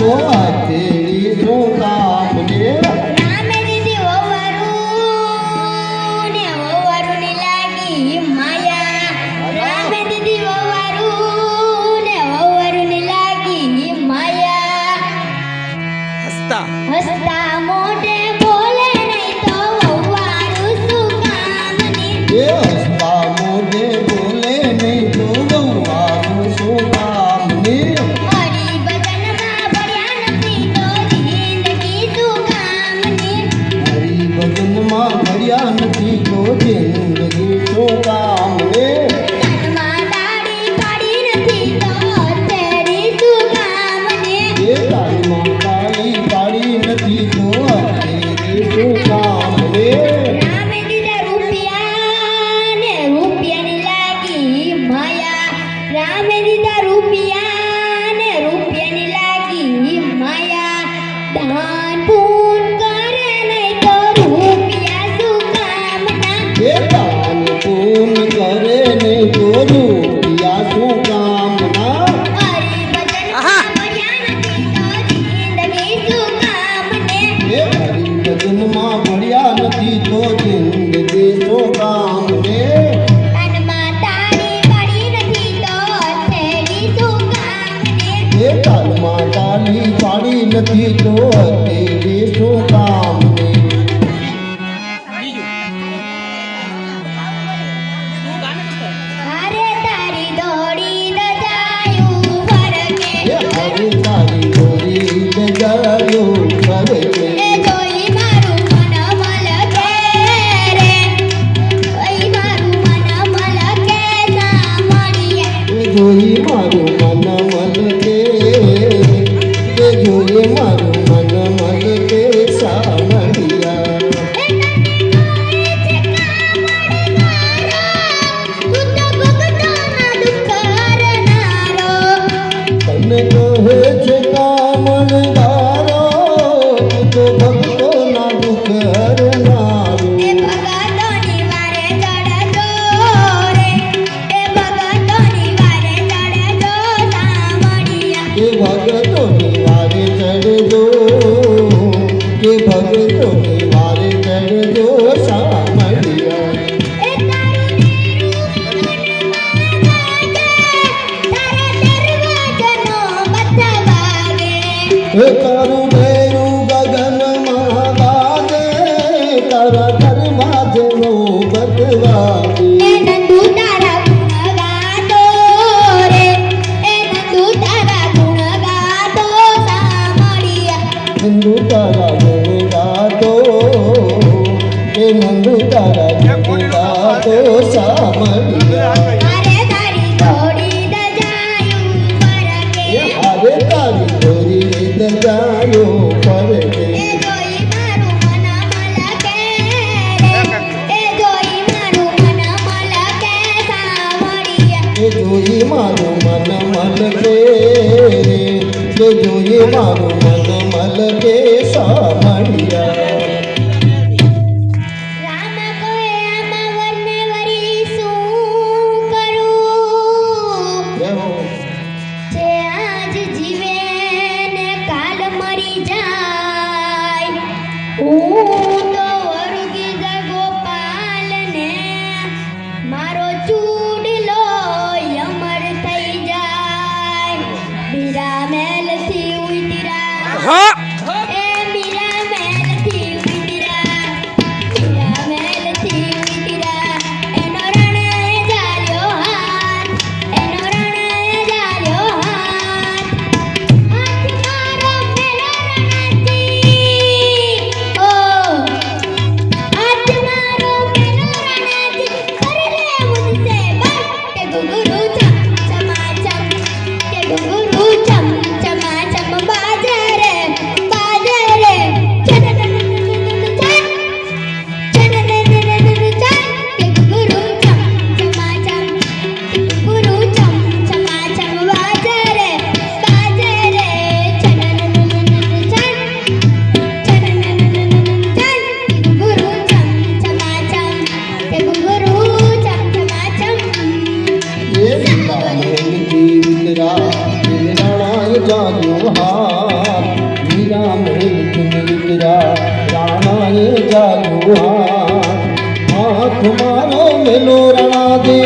તો તેરી શું કામ ને રામે દીધી વવારું ને વવારુની લાગી માયા રામે દીધી વવારું ને વવારુની લાગી માયા હસતા મોઢે બોલે નહીં તો વવારું શું કામની એ હસતા મોઢે બોલે નહીં તો વહુવારું શું કામ ને હરી ભજનમાં પડ્યા નથી તો જિંદગી શું કામની હરી ભજનમાં ભર્યા નથી તો જિંદગી શું કામ ને કાનમાં તાળી પાડી નથી તો હથેળી શું કામની એ તાળીમાં તાળી પાડી નથી તો તેરી શું કામ ને રામે દીધા રૂપિયા ને રૂપિયાની લાગી માયા રામે દીધા રૂપિયા ને રૂપિયાની લાગી માયા દાન પૂન કરે નહીં તો રૂપિયા શું કામના એ દાન પૂન કરે ને તો રૂપિયા શું કામના હરી ભજનમાં પડ્યા નથી તો જિંદગી શું કામને એ હરી ભજનમાં ભર્યા નથી તો જિંદગી શું કામ ને કાનમાં તાળી પાડી નથી તો હથેળી શું કામને એ તાલમાં તાલી પાડી નથી તો તેરી શું કામ ને હારે તારી દોડી દજાયું ફરકે એ હરી તારી દોરી દજાયો કરે છે એ જોઈ મારું મન મલકે રે ઓય મારું મન મલકે સામળીએ એ જોઈ મારું મન મલકે એ જોઈ મારું મન મલકે સામળિયા એ તને કહે છે કામળનારો તું તો ભગતોના દુઃખ હરનારો તને કહે છે કામણદારો તું તો ભક્તોના દુઃખ હરનારો એ ભગતોની વારે ચડજો કે ભગતોની વારે ચડજો સામળિયા એ તારું નેરું વાગે તારા દરવાજનો બતવાગે એ તારું ગગનમાં ગાજે તારા નંદુ તારા ગુણ ગાતો રે એ નંદુ તારા ગુણ ગાતો સામળિયા નંદુ તારા હારે તારી દોડી દજાયું ફરકે એ જોઈ મારું મન મલકે એ જોઈ મારું મન મલકે સામળિયા એ જોઈ મારું મન મલકે એ જોઈ મારું મન મલકે સામળિયા રામ કહે આમાં વરને વરી શું કરું જે આજ જીવે ને કાલ મરી જાય હું તો વરગી ગોપાલ ને મારો ચૂડલો અમર થઈ જાય બીરા મેલ થી ઉતરા એ બીરા મેલ થી ઉતરા બીરા મેલ થી ઉતરા એનો રણે જાલ્યો હાથ એનો રણે જાલ્યો હાથ હાથ મારો મેલો રણાજી ઓ હાથ મારો મેલો રણાજી કર લે મુझसे बात के घुंघरू चम चमाचम के घुंघरू चम चमाचम बाजे रे જાગ્યો હાથ મીરા મેલથી નીકળ્યા રાણાએ જાગ્યો હાથ હાથ મારો મેલો રણા દે